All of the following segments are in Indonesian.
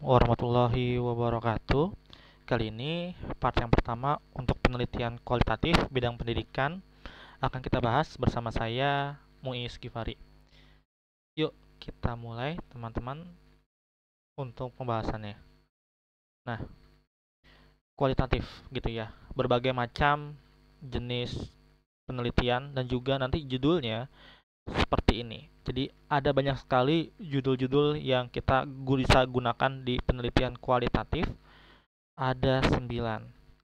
warahmatullahi wabarakatuh. Kali ini part yang pertama untuk penelitian kualitatif bidang pendidikan akan kita bahas bersama saya Muiz Gifari. Yuk kita mulai teman-teman untuk pembahasannya. Nah, kualitatif gitu ya. Berbagai macam jenis penelitian dan juga nanti judulnya seperti ini. Jadi ada banyak sekali judul-judul yang kita bisa gunakan di penelitian kualitatif. Ada 9.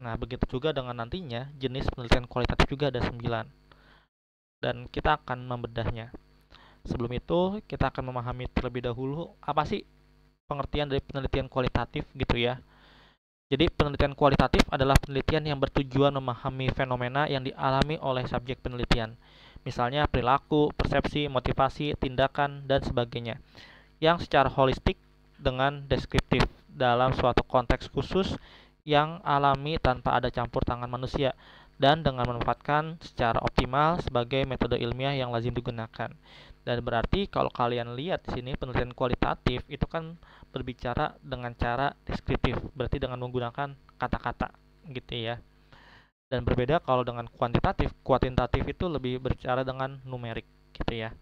Nah, begitu juga dengan nantinya jenis penelitian kualitatif juga ada 9. Dan kita akan membedahnya. Sebelum itu, kita akan memahami terlebih dahulu apa sih pengertian dari penelitian kualitatif gitu ya. Jadi, penelitian kualitatif adalah penelitian yang bertujuan memahami fenomena yang dialami oleh subjek penelitian. Misalnya perilaku, persepsi, motivasi, tindakan, dan sebagainya. Yang secara holistik dengan deskriptif dalam suatu konteks khusus yang alami tanpa ada campur tangan manusia dan dengan memanfaatkan secara optimal sebagai metode ilmiah yang lazim digunakan. Dan berarti kalau kalian lihat di sini penelitian kualitatif itu kan berbicara dengan cara deskriptif, berarti dengan menggunakan kata-kata gitu ya. Dan berbeda kalau dengan kuantitatif, kuantitatif itu lebih berbicara dengan numerik gitu ya.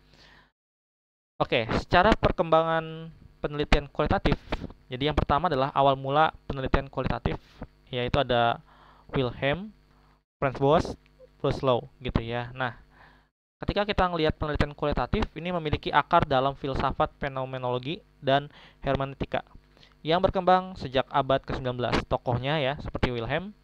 Oke, secara perkembangan penelitian kualitatif. Jadi yang pertama adalah awal mula penelitian kualitatif, yaitu ada Wilhelm Franz Breslau gitu ya. Nah, ketika kita melihat penelitian kualitatif, ini memiliki akar dalam filsafat fenomenologi dan hermeneutika yang berkembang sejak abad ke-19. Tokohnya ya, seperti Wilhelm,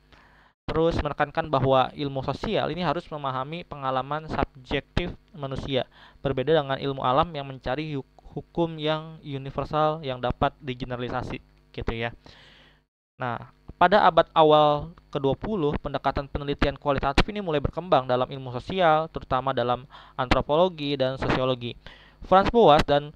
terus menekankan bahwa ilmu sosial ini harus memahami pengalaman subjektif manusia, berbeda dengan ilmu alam yang mencari hukum yang universal yang dapat digeneralisasi gitu ya. Nah, pada abad awal ke-20, pendekatan penelitian kualitatif ini mulai berkembang dalam ilmu sosial, terutama dalam antropologi dan sosiologi. Franz Boas dan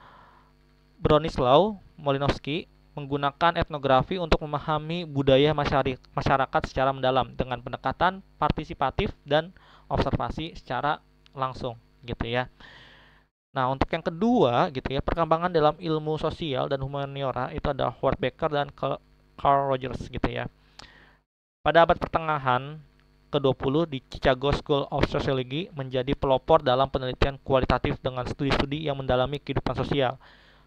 Bronislaw Malinowski menggunakan etnografi untuk memahami budaya masyarakat secara mendalam dengan pendekatan partisipatif dan observasi secara langsung gitu ya. Nah, untuk yang kedua gitu ya, perkembangan dalam ilmu sosial dan humaniora itu ada Howard Becker dan Carl Rogers gitu ya. Pada abad pertengahan ke-20 di Chicago School of Sociology menjadi pelopor dalam penelitian kualitatif dengan studi-studi yang mendalami kehidupan sosial,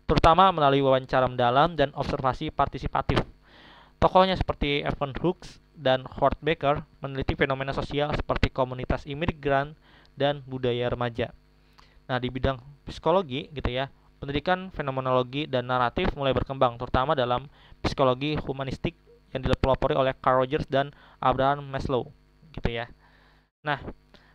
terutama melalui wawancara mendalam dan observasi partisipatif. Tokohnya seperti Evan Hooks dan Howard Becker meneliti fenomena sosial seperti komunitas imigran dan budaya remaja. Nah, di bidang psikologi gitu ya, pendidikan fenomenologi dan naratif mulai berkembang, terutama dalam psikologi humanistik yang dipelopori oleh Carl Rogers dan Abraham Maslow gitu ya. Nah,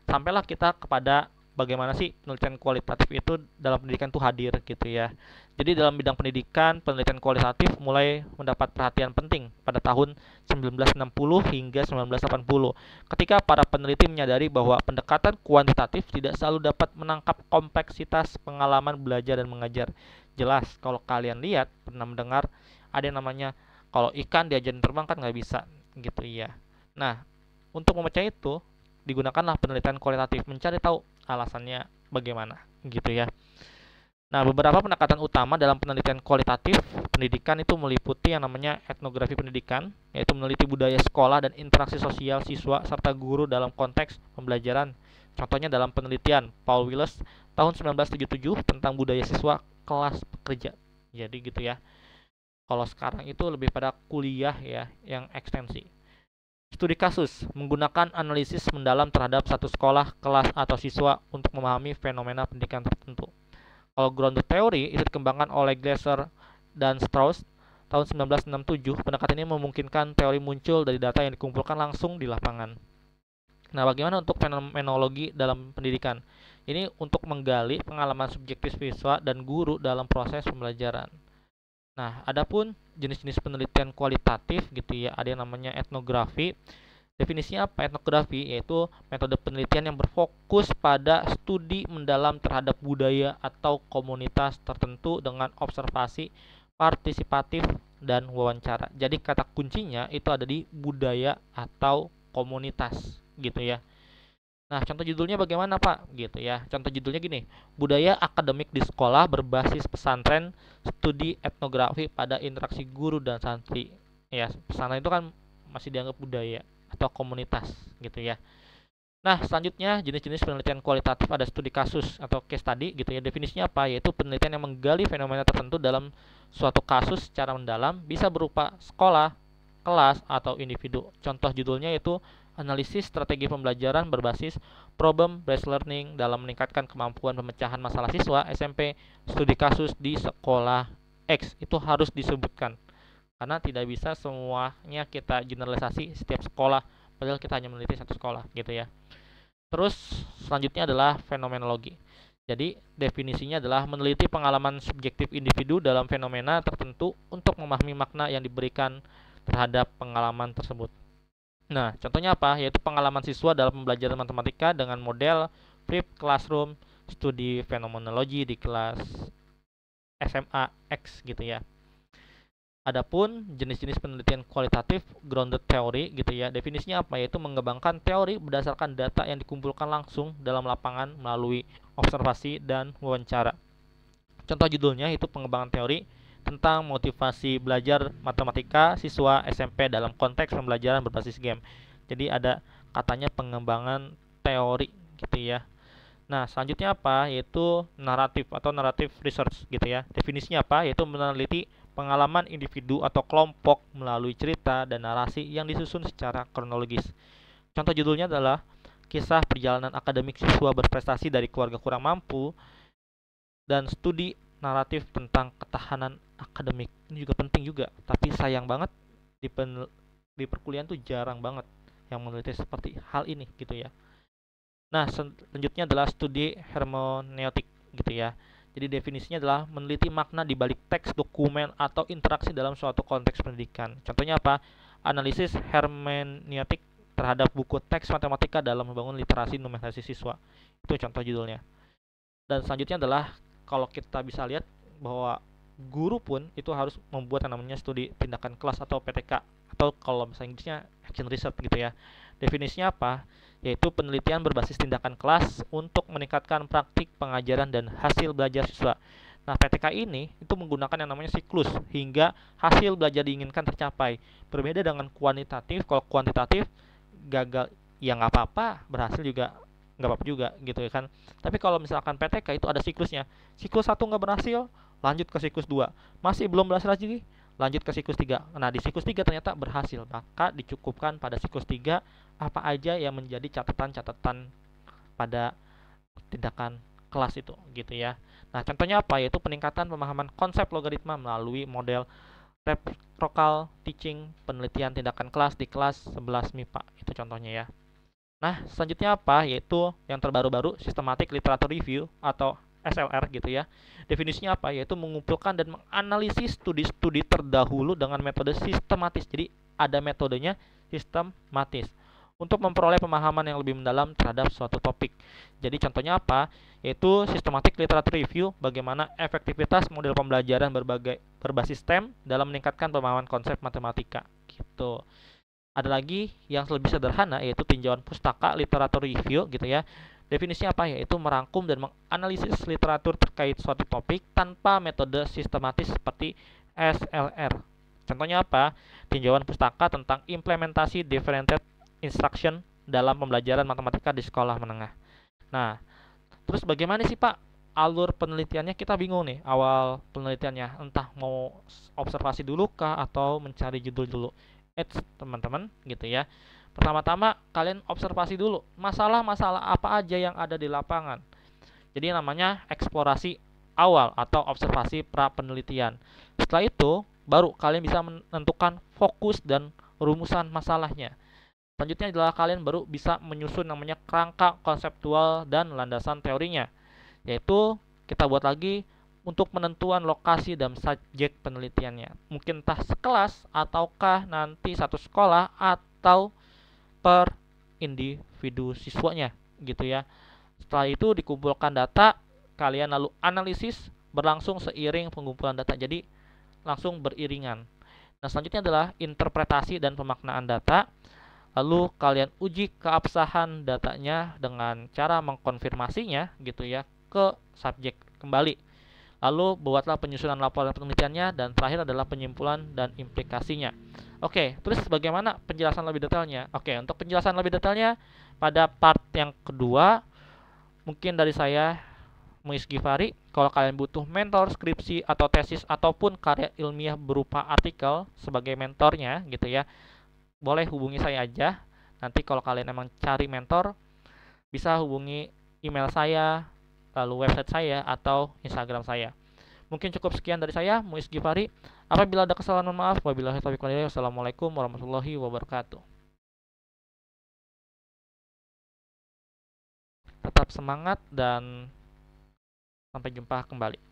sampailah kita kepada bagaimana sih penelitian kualitatif itu dalam pendidikan itu hadir gitu ya. Jadi dalam bidang pendidikan, penelitian kualitatif mulai mendapat perhatian penting pada tahun 1960 hingga 1980 ketika para peneliti menyadari bahwa pendekatan kuantitatif tidak selalu dapat menangkap kompleksitas pengalaman belajar dan mengajar. Jelas kalau kalian lihat pernah mendengar ada yang namanya kalau ikan diajarin terbang kan nggak bisa gitu ya. Nah, untuk memecah itu digunakanlah penelitian kualitatif mencari tahu alasannya bagaimana gitu ya. Nah, beberapa pendekatan utama dalam penelitian kualitatif pendidikan itu meliputi yang namanya etnografi pendidikan, yaitu meneliti budaya sekolah dan interaksi sosial siswa serta guru dalam konteks pembelajaran. Contohnya dalam penelitian Paul Willis tahun 1977 tentang budaya siswa kelas pekerja. Jadi gitu ya. Kalau sekarang itu lebih pada kuliah ya yang ekstensi. Studi kasus menggunakan analisis mendalam terhadap satu sekolah, kelas, atau siswa untuk memahami fenomena pendidikan tertentu. Kalau grounded theory itu dikembangkan oleh Glasser dan Strauss tahun 1967. Pendekatan ini memungkinkan teori muncul dari data yang dikumpulkan langsung di lapangan. Nah, bagaimana untuk fenomenologi dalam pendidikan? Ini untuk menggali pengalaman subjektif siswa dan guru dalam proses pembelajaran. Nah, adapun jenis-jenis penelitian kualitatif gitu ya, ada yang namanya etnografi. Definisinya apa? Etnografi yaitu metode penelitian yang berfokus pada studi mendalam terhadap budaya atau komunitas tertentu dengan observasi partisipatif dan wawancara. Jadi kata kuncinya itu ada di budaya atau komunitas gitu ya. Nah, contoh judulnya bagaimana, Pak? Gitu ya. Contoh judulnya gini, Budaya Akademik di Sekolah Berbasis Pesantren, Studi Etnografi pada Interaksi Guru dan Santri. Ya, pesantren itu kan masih dianggap budaya atau komunitas gitu ya. Nah, selanjutnya jenis-jenis penelitian kualitatif ada studi kasus atau case study gitu ya. Definisinya apa? Yaitu penelitian yang menggali fenomena tertentu dalam suatu kasus secara mendalam, bisa berupa sekolah, kelas, atau individu. Contoh judulnya yaitu analisis strategi pembelajaran berbasis problem based learning dalam meningkatkan kemampuan pemecahan masalah siswa SMP studi kasus di sekolah X. Itu harus disebutkan karena tidak bisa semuanya kita generalisasi setiap sekolah, padahal kita hanya meneliti satu sekolah gitu ya. Terus selanjutnya adalah fenomenologi. Jadi definisinya adalah meneliti pengalaman subjektif individu dalam fenomena tertentu untuk memahami makna yang diberikan terhadap pengalaman tersebut. Nah, contohnya apa? Yaitu pengalaman siswa dalam pembelajaran matematika dengan model flipped classroom, studi fenomenologi di kelas SMA X gitu ya. Adapun jenis-jenis penelitian kualitatif grounded theory gitu ya. Definisinya apa? Yaitu mengembangkan teori berdasarkan data yang dikumpulkan langsung dalam lapangan melalui observasi dan wawancara. Contoh judulnya itu pengembangan teori tentang motivasi belajar matematika siswa SMP dalam konteks pembelajaran berbasis game. Jadi ada katanya pengembangan teori gitu ya. Nah, selanjutnya apa? Yaitu naratif atau narrative research gitu ya. Definisinya apa? Yaitu meneliti pengalaman individu atau kelompok melalui cerita dan narasi yang disusun secara kronologis. Contoh judulnya adalah kisah perjalanan akademik siswa berprestasi dari keluarga kurang mampu dan studi naratif tentang ketahanan akademik. Ini juga penting juga, tapi sayang banget di, di perkuliahan tuh jarang banget yang meneliti seperti hal ini gitu ya. Nah, selanjutnya adalah studi hermeneutik gitu ya. Jadi definisinya adalah meneliti makna di balik teks, dokumen, atau interaksi dalam suatu konteks pendidikan. Contohnya apa? Analisis hermeneutik terhadap buku teks matematika dalam membangun literasi numerasi siswa. Itu contoh judulnya. Dan selanjutnya adalah kalau kita bisa lihat bahwa guru pun itu harus membuat yang namanya studi tindakan kelas atau PTK, atau kalau bahasa Inggrisnya action research gitu ya. Definisinya apa? Yaitu penelitian berbasis tindakan kelas untuk meningkatkan praktik pengajaran dan hasil belajar siswa. Nah, PTK ini itu menggunakan yang namanya siklus hingga hasil belajar diinginkan tercapai. Berbeda dengan kuantitatif. Kalau kuantitatif gagal ya nggak apa-apa, berhasil juga nggak apa-apa juga gitu ya kan. Tapi kalau misalkan PTK itu ada siklusnya. Siklus 1 nggak berhasil, lanjut ke siklus 2. Masih belum berhasil lagi, lanjut ke siklus 3. Nah, di siklus 3 ternyata berhasil. Maka dicukupkan pada siklus 3 apa aja yang menjadi catatan-catatan pada tindakan kelas itu gitu ya. Nah, contohnya apa? Yaitu peningkatan pemahaman konsep logaritma melalui model reciprocal teaching, penelitian tindakan kelas di kelas 11 MIPA. Itu contohnya ya. Nah, selanjutnya apa? Yaitu yang terbaru-baru, Systematic Literature Review atau SLR gitu ya. Definisinya apa? Yaitu mengumpulkan dan menganalisis studi-studi terdahulu dengan metode sistematis. Jadi, ada metodenya sistematis untuk memperoleh pemahaman yang lebih mendalam terhadap suatu topik. Jadi, contohnya apa? Yaitu Systematic Literature Review, bagaimana efektivitas model pembelajaran berbasis STEM dalam meningkatkan pemahaman konsep matematika. Gitu. Ada lagi yang lebih sederhana yaitu tinjauan pustaka literatur review gitu ya. Definisinya apa? Yaitu merangkum dan menganalisis literatur terkait suatu topik tanpa metode sistematis seperti SLR. Contohnya apa? Tinjauan pustaka tentang implementasi differentiated instruction dalam pembelajaran matematika di sekolah menengah. Nah, terus bagaimana sih Pak alur penelitiannya? Kita bingung nih awal penelitiannya, entah mau observasi dulu kah atau mencari judul dulu. Teman-teman gitu ya. Pertama-tama kalian observasi dulu masalah-masalah apa aja yang ada di lapangan. Jadi namanya eksplorasi awal atau observasi pra penelitian. Setelah itu baru kalian bisa menentukan fokus dan rumusan masalahnya. Selanjutnya adalah kalian baru bisa menyusun namanya kerangka konseptual dan landasan teorinya. Yaitu kita buat lagi untuk penentuan lokasi dan subjek penelitiannya. Mungkin entah sekelas ataukah nanti satu sekolah atau per individu siswanya gitu ya. Setelah itu dikumpulkan data, kalian lalu analisis berlangsung seiring pengumpulan data. Jadi langsung beriringan. Nah, selanjutnya adalah interpretasi dan pemaknaan data. Lalu kalian uji keabsahan datanya dengan cara mengkonfirmasinya gitu ya ke subjek kembali. Lalu buatlah penyusunan laporan penelitiannya, dan terakhir adalah penyimpulan dan implikasinya. Oke, terus bagaimana penjelasan lebih detailnya? Oke, untuk penjelasan lebih detailnya pada part yang kedua, mungkin dari saya, Muiz Givari. Kalau kalian butuh mentor skripsi atau tesis ataupun karya ilmiah berupa artikel sebagai mentornya gitu ya, boleh hubungi saya aja. Nanti kalau kalian emang cari mentor, bisa hubungi email saya, lalu website saya, atau Instagram saya. Mungkin cukup sekian dari saya, Muiz Givari. Apabila ada kesalahan, mohon maaf. Wabillahi taufiq wal hidayah. Wassalamualaikum warahmatullahi wabarakatuh. Tetap semangat dan sampai jumpa kembali.